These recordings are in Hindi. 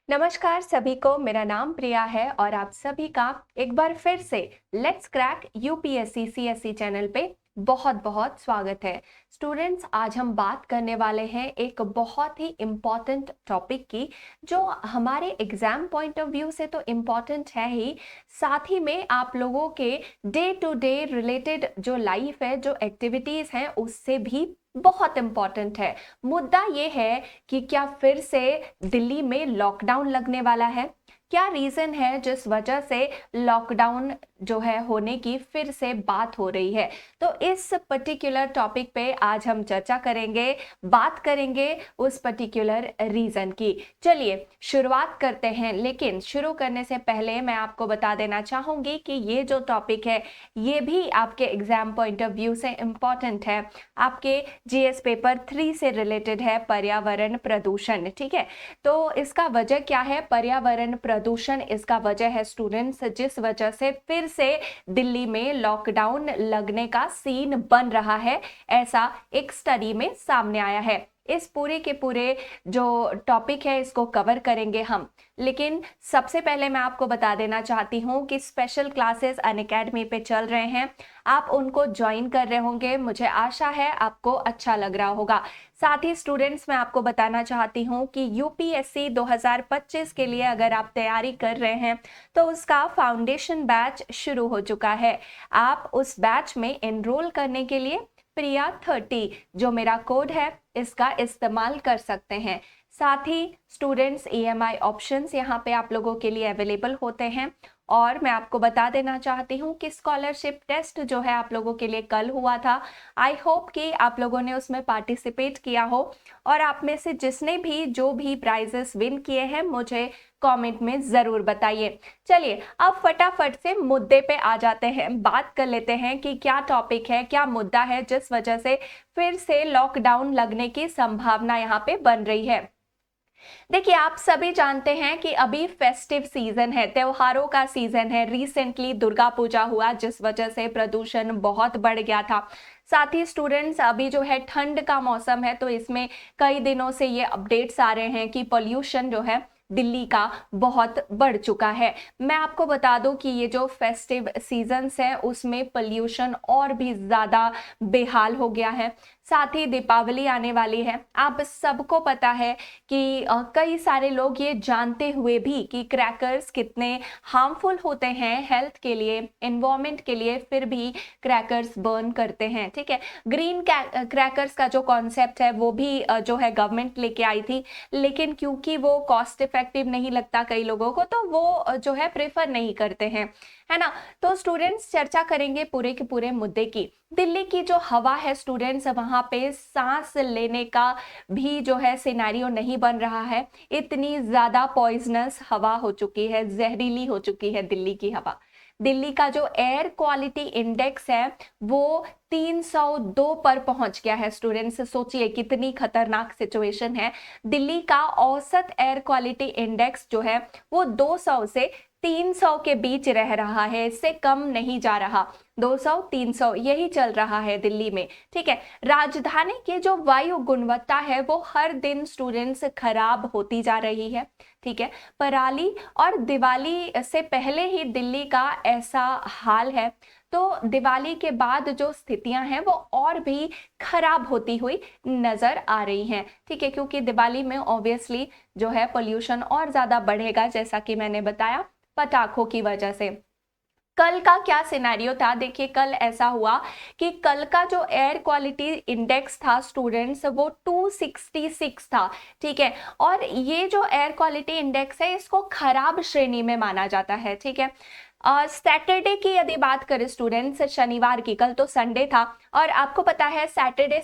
नमस्कार सभी को, मेरा नाम प्रिया है और आप सभी का एक बार फिर से let's crack UPSC CSC channel पे बहुत बहुत स्वागत है। स्टूडेंट्स, आज हम बात करने वाले हैं एक बहुत ही इम्पॉर्टेंट टॉपिक की, जो हमारे एग्जाम पॉइंट ऑफ व्यू से तो इम्पॉर्टेंट है ही, साथ ही में आप लोगों के डे टू डे रिलेटेड जो लाइफ है, जो एक्टिविटीज हैं, उससे भी बहुत इम्पॉर्टेंट है। मुद्दा ये है कि क्या फिर से दिल्ली में लॉकडाउन लगने वाला है? क्या रीजन है जिस वजह से लॉकडाउन जो है होने की फिर से बात हो रही है? तो इस पर्टिकुलर टॉपिक पे आज हम चर्चा करेंगे, बात करेंगे उस पर्टिकुलर रीजन की। चलिए शुरुआत करते हैं, लेकिन शुरू करने से पहले मैं आपको बता देना चाहूंगी कि ये जो टॉपिक है ये भी आपके एग्जाम पॉइंट ऑफ व्यू से इम्पॉर्टेंट है, आपके जीएस पेपर 3 से रिलेटेड है, पर्यावरण प्रदूषण। ठीक है, तो इसका वजह क्या है? पर्यावरण प्रदूषण इसका वजह है स्टूडेंट्स, जिस वजह से फिर से दिल्ली में लॉकडाउन लगने का सीन बन रहा है, ऐसा एक स्टडी में सामने आया है। इस पूरे के पूरे जो टॉपिक है इसको कवर करेंगे हम, लेकिन सबसे पहले मैं आपको बता देना चाहती हूँ कि स्पेशल क्लासेस अनअकैडमी पे चल रहे हैं, आप उनको ज्वाइन कर रहे होंगे, मुझे आशा है आपको अच्छा लग रहा होगा। साथ ही स्टूडेंट्स, मैं आपको बताना चाहती हूँ कि यूपीएससी 2025 के लिए अगर आप तैयारी कर रहे हैं तो उसका फाउंडेशन बैच शुरू हो चुका है। आप उस बैच में एनरोल करने के लिए प्रिया30 जो मेरा कोड है इसका इस्तेमाल कर सकते हैं। साथ ही स्टूडेंट्स, ईएमआई ऑप्शंस यहाँ पे आप लोगों के लिए अवेलेबल होते हैं। और मैं आपको बता देना चाहती हूँ कि स्कॉलरशिप टेस्ट जो है आप लोगों के लिए कल हुआ था। आई होप कि आप लोगों ने उसमें पार्टिसिपेट किया हो, और आप में से जिसने भी जो भी प्राइजेस विन किए हैं मुझे कमेंट में जरूर बताइए। चलिए अब फटाफट से मुद्दे पे आ जाते हैं, बात कर लेते हैं कि क्या टॉपिक है, क्या मुद्दा है जिस वजह से फिर से लॉकडाउन लगने की संभावना यहाँ पे बन रही है। देखिए, आप सभी जानते हैं कि अभी फेस्टिव सीजन है, त्योहारों का सीजन है। रिसेंटली दुर्गा पूजा हुआ जिस वजह से प्रदूषण बहुत बढ़ गया था। साथ ही स्टूडेंट्स, अभी जो है ठंड का मौसम है, तो इसमें कई दिनों से ये अपडेट्स आ रहे हैं कि पोल्यूशन जो है दिल्ली का बहुत बढ़ चुका है। मैं आपको बता दूं कि ये जो फेस्टिव सीजन्स है उसमें पोल्यूशन और भी ज्यादा बेहाल हो गया है। साथ ही दीपावली आने वाली है, आप सबको पता है कि कई सारे लोग ये जानते हुए भी कि क्रैकर्स कितने हार्मफुल होते हैं हेल्थ के लिए, एनवायरनमेंट के लिए, फिर भी क्रैकर्स बर्न करते हैं। ठीक है, ग्रीन क्रैकर्स का जो कॉन्सेप्ट है वो भी जो है गवर्नमेंट लेके आई थी, लेकिन क्योंकि वो कॉस्ट इफेक्टिव नहीं लगता कई लोगों को, तो वो जो है प्रेफर नहीं करते हैं, है ना। तो स्टूडेंट्स, चर्चा करेंगे पूरे के पूरे मुद्दे की। दिल्ली की जो हवा है स्टूडेंट्स, वहां पे सांस लेने का भी जो है सिनेरियो नहीं बन रहा है। इतनी ज्यादा पॉइजनस हवा हो चुकी है, जहरीली हो चुकी है दिल्ली की हवा। दिल्ली का जो एयर क्वालिटी इंडेक्स है वो 302 पर पहुंच गया है। स्टूडेंट्स सोचिए कितनी खतरनाक सिचुएशन है। दिल्ली का औसत एयर क्वालिटी इंडेक्स जो है वो 200 से 300 के बीच रह रहा है, इससे कम नहीं जा रहा। 200 300 यही चल रहा है दिल्ली में। ठीक है, राजधानी की जो वायु गुणवत्ता है वो हर दिन स्टूडेंट्स खराब होती जा रही है। ठीक है, पराली और दिवाली से पहले ही दिल्ली का ऐसा हाल है, तो दिवाली के बाद जो स्थितियां हैं वो और भी खराब होती हुई नजर आ रही हैं। ठीक है, क्योंकि दिवाली में ऑब्वियसली जो है पोल्यूशन और ज्यादा बढ़ेगा, जैसा कि मैंने बताया, पटाखों की वजह से। कल का क्या सिनेरियो था? देखिए, कल ऐसा हुआ कि कल का जो एयर क्वालिटी इंडेक्स था स्टूडेंट्स वो 266 था। ठीक है, और ये जो एयर क्वालिटी इंडेक्स है इसको खराब श्रेणी में माना जाता है। ठीक है, सैटरडे की यदि बात करें स्टूडेंट्स, शनिवार की, कल तो संडे था, और आपको पता है सैटरडे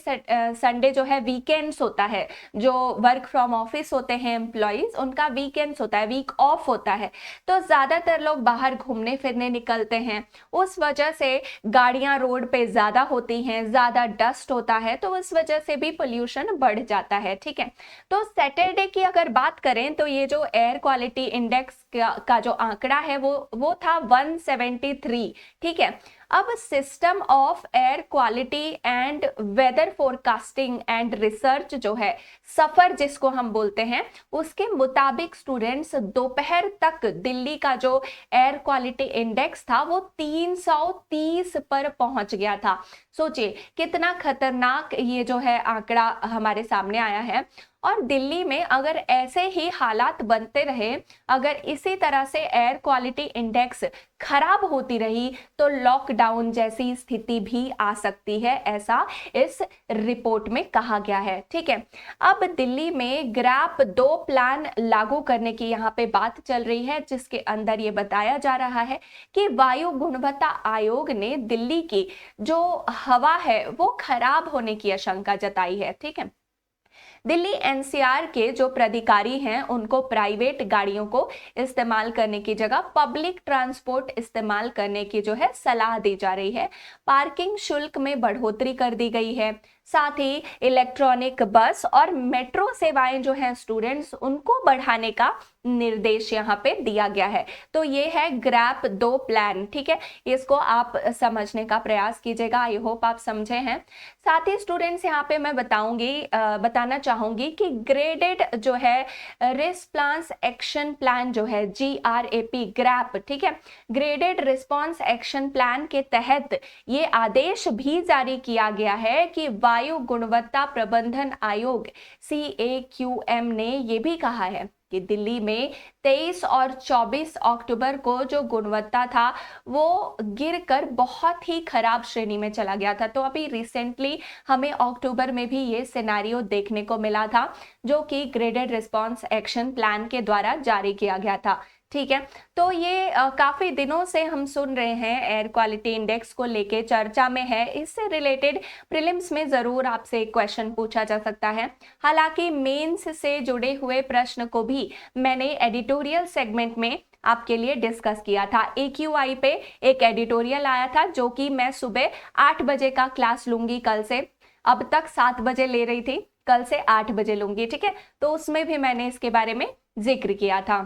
संडे जो है वीकेंड्स होता है। जो वर्क फ्रॉम ऑफिस होते हैं एम्प्लॉइज, उनका वीकेंड्स होता है, वीक ऑफ होता है, तो ज्यादातर लोग बाहर घूमने फिरने निकलते हैं। उस वजह से गाड़ियां रोड पे ज्यादा होती हैं, ज्यादा डस्ट होता है, तो उस वजह से भी पोल्यूशन बढ़ जाता है। ठीक है, तो सैटरडे की अगर बात करें तो ये जो एयर क्वालिटी इंडेक्स का जो आंकड़ा है वो था 173। ठीक है, अब system of air quality and weather forecasting and research जो है, सफर जिसको हम बोलते हैं, उसके मुताबिक स्टूडेंट्स दोपहर तक दिल्ली का जो एयर क्वालिटी इंडेक्स था वो 330 पर पहुंच गया था। सोचिए कितना खतरनाक ये जो है आंकड़ा हमारे सामने आया है। और दिल्ली में अगर ऐसे ही हालात बनते रहे, अगर इसी तरह से एयर क्वालिटी इंडेक्स खराब होती रही, तो लॉकडाउन जैसी स्थिति भी आ सकती है, ऐसा इस रिपोर्ट में कहा गया है। ठीक है, अब दिल्ली में ग्रैप 2 प्लान लागू करने की यहाँ पे बात चल रही है, जिसके अंदर ये बताया जा रहा है कि वायु गुणवत्ता आयोग ने दिल्ली की जो हवा है वो खराब होने की आशंका जताई है। ठीक है, दिल्ली एनसीआर के जो प्राधिकारी हैं उनको प्राइवेट गाड़ियों को इस्तेमाल करने की जगह पब्लिक ट्रांसपोर्ट इस्तेमाल करने की जो है सलाह दी जा रही है। पार्किंग शुल्क में बढ़ोतरी कर दी गई है, साथ ही इलेक्ट्रॉनिक बस और मेट्रो सेवाएं जो हैं स्टूडेंट्स उनको बढ़ाने का निर्देश यहाँ पे दिया गया है। तो ये है ग्रैप 2 प्लान। ठीक है, इसको आप समझने का प्रयास कीजिएगा, आई होप आप समझे हैं। साथ ही स्टूडेंट्स यहाँ पे मैं बताना चाहूंगी कि ग्रेडेड जो है रिस्पांस एक्शन प्लान जो है GRAP ग्रैप, ठीक है, ग्रेडेड रिस्पांस एक्शन प्लान के तहत ये आदेश भी जारी किया गया है कि वायु गुणवत्ता प्रबंधन आयोग CAQM ने ये भी कहा है कि दिल्ली में 23 और 24 अक्टूबर को जो गुणवत्ता था वो गिरकर बहुत ही खराब श्रेणी में चला गया था। तो अभी रिसेंटली हमें अक्टूबर में भी ये सिनेरियो देखने को मिला था, जो कि ग्रेडेड रिस्पांस एक्शन प्लान के द्वारा जारी किया गया था। ठीक है, तो ये काफी दिनों से हम सुन रहे हैं, एयर क्वालिटी इंडेक्स को लेके चर्चा में है। इससे रिलेटेड प्रीलिम्स में जरूर आपसे क्वेश्चन पूछा जा सकता है। हालांकि मेंस से जुड़े हुए प्रश्न को भी मैंने एडिटोरियल सेगमेंट में आपके लिए डिस्कस किया था। AQI पे एक एडिटोरियल आया था, जो कि मैं सुबह 8 बजे का क्लास लूंगी कल से। अब तक 7 बजे ले रही थी, कल से 8 बजे लूंगी। ठीक है, तो उसमें भी मैंने इसके बारे में जिक्र किया था।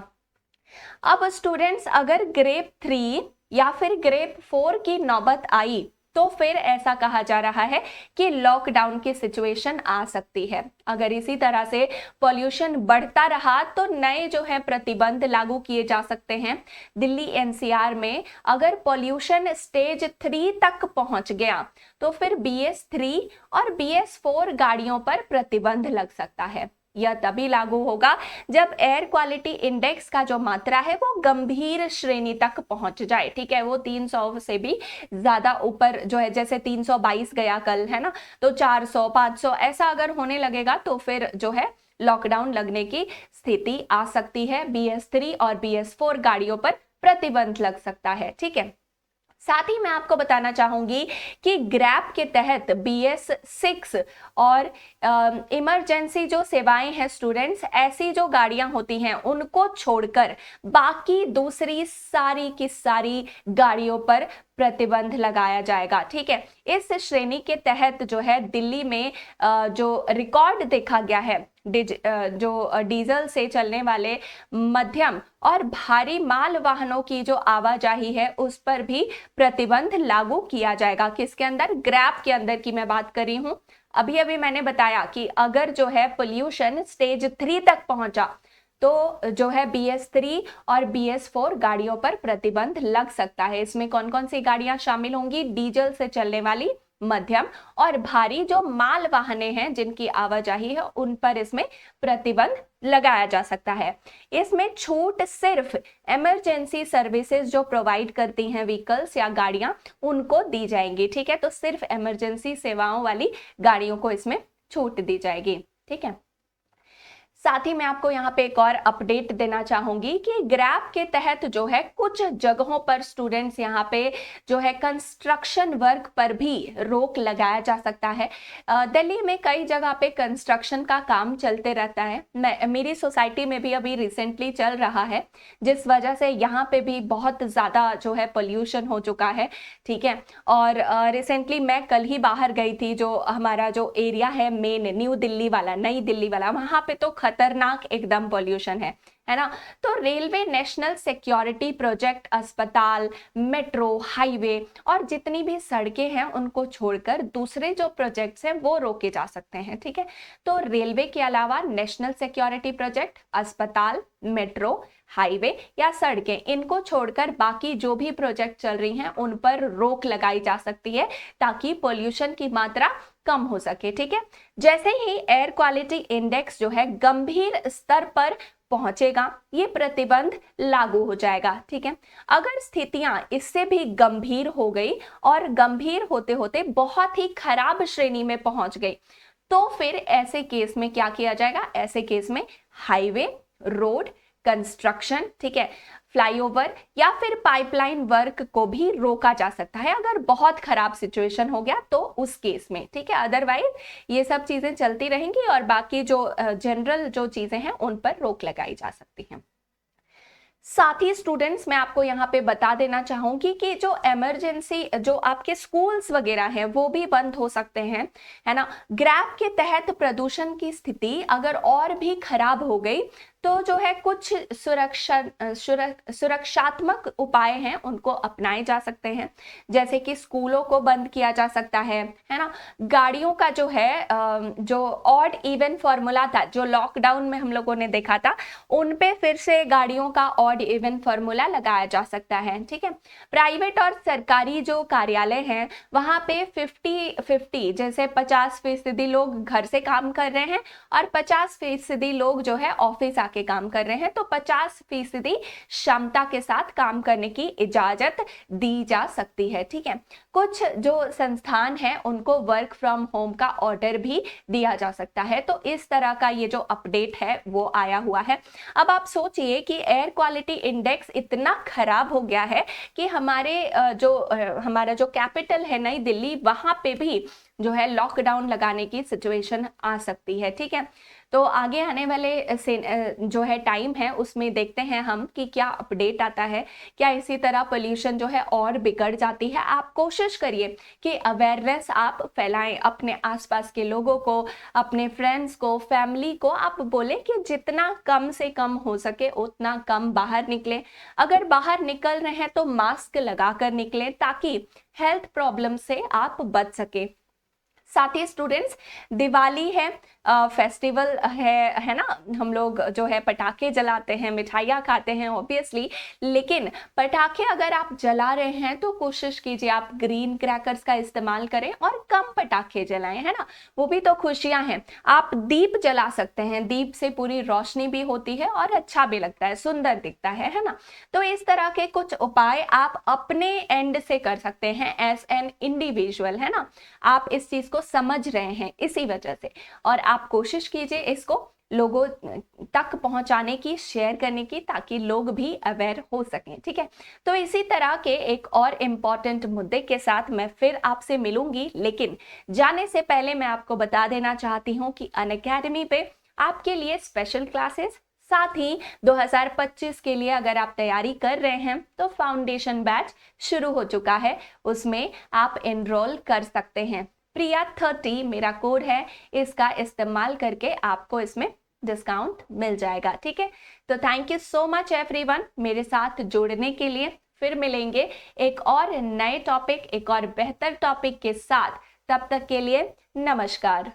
अब स्टूडेंट्स अगर ग्रेप 3 या फिर ग्रेप 4 की नौबत आई, तो फिर ऐसा कहा जा रहा है कि लॉकडाउन की सिचुएशन आ सकती है। अगर इसी तरह से पॉल्यूशन बढ़ता रहा तो नए जो है प्रतिबंध लागू किए जा सकते हैं। दिल्ली NCR में अगर पॉल्यूशन स्टेज 3 तक पहुंच गया तो फिर BS3 और BS4 गाड़ियों पर प्रतिबंध लग सकता है। यह तभी लागू होगा जब एयर क्वालिटी इंडेक्स का जो मात्रा है वो गंभीर श्रेणी तक पहुंच जाए। ठीक है, वो 300 से भी ज्यादा ऊपर जो है, जैसे 322 गया कल, है ना, तो 400 500 ऐसा अगर होने लगेगा तो फिर जो है लॉकडाउन लगने की स्थिति आ सकती है। BS3 और BS4 गाड़ियों पर प्रतिबंध लग सकता है। ठीक है, साथ ही मैं आपको बताना चाहूंगी कि ग्रैप के तहत BS6 और इमरजेंसी जो सेवाएं हैं स्टूडेंट्स, ऐसी जो गाड़ियां होती हैं उनको छोड़कर बाकी दूसरी सारी की सारी गाड़ियों पर प्रतिबंध लगाया जाएगा। ठीक है, इस श्रेणी के तहत जो है दिल्ली में जो रिकॉर्ड देखा गया है, जो डीजल से चलने वाले मध्यम और भारी माल वाहनों की जो आवाजाही है उस पर भी प्रतिबंध लागू किया जाएगा। किसके अंदर? ग्रैप के अंदर की मैं बात कर रही हूं। अभी अभी मैंने बताया कि अगर जो है पोल्यूशन स्टेज 3 तक पहुंचा तो जो है BS3 और BS4 गाड़ियों पर प्रतिबंध लग सकता है। इसमें कौन कौन सी गाड़ियां शामिल होंगी? डीजल से चलने वाली, मध्यम और भारी जो माल वाहने हैं जिनकी आवाजाही है उन पर इसमें प्रतिबंध लगाया जा सकता है। इसमें छूट सिर्फ इमरजेंसी सर्विसेज जो प्रोवाइड करती हैं व्हीकल्स या गाड़ियां, उनको दी जाएंगी। ठीक है, तो सिर्फ इमरजेंसी सेवाओं वाली गाड़ियों को इसमें छूट दी जाएगी। ठीक है, साथ ही मैं आपको यहाँ पे एक और अपडेट देना चाहूंगी कि ग्रैप के तहत जो है कुछ जगहों पर स्टूडेंट्स यहाँ पे जो है कंस्ट्रक्शन वर्क पर भी रोक लगाया जा सकता है। दिल्ली में कई जगह पे कंस्ट्रक्शन का काम चलते रहता है। मेरी सोसाइटी में भी अभी रिसेंटली चल रहा है, जिस वजह से यहाँ पे भी बहुत ज्यादा जो है पोल्यूशन हो चुका है। ठीक है, और रिसेंटली मैं कल ही बाहर गई थी, जो हमारा जो एरिया है मेन न्यू दिल्ली वाला, नई दिल्ली वाला, वहां पे तो खतरनाक एकदम पॉल्यूशन है ना। तो रेलवे नेशनल सिक्योरिटी प्रोजेक्ट, अस्पताल, मेट्रो, हाईवे और जितनी भी सड़कें हैं उनको छोड़कर दूसरे जो प्रोजेक्ट्स हैं वो रोके जा सकते हैं, ठीक है। तो रेलवे के अलावा नेशनल सिक्योरिटी प्रोजेक्ट, अस्पताल, मेट्रो, हाईवे या सड़कें, इनको छोड़कर बाकी जो भी प्रोजेक्ट चल रही हैं उन पर रोक लगाई जा सकती है ताकि पोल्यूशन की मात्रा कम हो सके, ठीक है। जैसे ही एयर क्वालिटी इंडेक्स जो है गंभीर स्तर पर पहुंचेगा, ये प्रतिबंध लागू हो जाएगा, ठीक है। अगर स्थितियां इससे भी गंभीर हो गई और गंभीर होते होते बहुत ही खराब श्रेणी में पहुंच गई, तो फिर ऐसे केस में क्या किया जाएगा? ऐसे केस में हाईवे, रोड कंस्ट्रक्शन, ठीक है, फ्लाईओवर या फिर पाइपलाइन वर्क को भी रोका जा सकता है अगर बहुत खराब सिचुएशन हो गया तो उस केस में, ठीक है। अदरवाइज ये सब चीजें चलती रहेंगी और बाकी जो जनरल जो चीजें हैं उन पर रोक लगाई जा सकती है। साथ ही स्टूडेंट्स, मैं आपको यहाँ पे बता देना चाहूंगी कि जो इमरजेंसी जो आपके स्कूल्स वगैरह हैं वो भी बंद हो सकते हैं, है ना। ग्रैप के तहत प्रदूषण की स्थिति अगर और भी खराब हो गई तो जो है कुछ सुरक्षात्मक उपाय हैं उनको अपनाए जा सकते हैं, जैसे कि स्कूलों को बंद किया जा सकता है ना। गाड़ियों का जो है जो ऑड इवन फॉर्मूला था जो लॉकडाउन में हम लोगों ने देखा था, उन पे फिर से गाड़ियों का ऑड इवन फॉर्मूला लगाया जा सकता है, ठीक है। प्राइवेट और सरकारी जो कार्यालय हैं वहां पे 50-50, जैसे 50% लोग घर से काम कर रहे हैं और 50% लोग जो है ऑफिस के काम कर रहे हैं, तो 50% क्षमता के साथ काम करने की इजाजत दी जा सकती है, ठीक है। कुछ जो संस्थान हैं उनको वर्क फ्रॉम होम का ऑर्डर भी दिया जा सकता है। तो इस तरह का ये जो अपडेट है वो आया हुआ है। अब आप सोचिए कि एयर क्वालिटी इंडेक्स इतना खराब हो गया है कि हमारा जो कैपिटल है नई दिल्ली, वहां पे भी जो है लॉकडाउन लगाने की सिचुएशन आ सकती है, ठीक है। तो आगे आने वाले जो है टाइम है उसमें देखते हैं हम कि क्या अपडेट आता है, क्या इसी तरह पोल्यूशन जो है और बिगड़ जाती है। आप कोशिश करिए कि अवेयरनेस आप फैलाएं अपने आसपास के लोगों को, अपने फ्रेंड्स को, फैमिली को आप बोलें कि जितना कम से कम हो सके उतना कम बाहर निकलें। अगर बाहर निकल रहे हैं तो मास्क लगा कर निकलें ताकि हेल्थ प्रॉब्लम से आप बच सके। साथ ही स्टूडेंट्स, दिवाली है, फेस्टिवल है ना, हम लोग जो है पटाखे जलाते हैं, मिठाइयाँ खाते हैं ऑब्वियसली, लेकिन पटाखे अगर आप जला रहे हैं तो कोशिश कीजिए आप ग्रीन क्रैकर्स का इस्तेमाल करें और कम पटाखे जलाएं, है ना। वो भी तो खुशियां हैं। आप दीप जला सकते हैं, दीप से पूरी रोशनी भी होती है और अच्छा भी लगता है, सुंदर दिखता है ना। तो इस तरह के कुछ उपाय आप अपने एंड से कर सकते हैं एज एन इंडिविजुअल, है ना। आप इस चीज को समझ रहे हैं इसी वजह से, और आप कोशिश कीजिए इसको लोगों तक पहुंचाने की, शेयर करने की, ताकि लोग भी अवेयर हो सकें, ठीक है। तो इसी तरह के एक और इम्पॉर्टेंट मुद्दे के साथ मैं फिर आपसे मिलूंगी, लेकिन जाने से पहले मैं आपको बता देना चाहती हूं कि अनअकैडमी पे आपके लिए स्पेशल क्लासेस, साथ ही 2025 के लिए अगर आप तैयारी कर रहे हैं तो फाउंडेशन बैच शुरू हो चुका है, उसमें आप एनरोल कर सकते हैं। प्रिया30 मेरा कोड है, इसका इस्तेमाल करके आपको इसमें डिस्काउंट मिल जाएगा, ठीक है। तो thank you so much everyone मेरे साथ जुड़ने के लिए। फिर मिलेंगे एक और नए टॉपिक, एक और बेहतर टॉपिक के साथ। तब तक के लिए नमस्कार।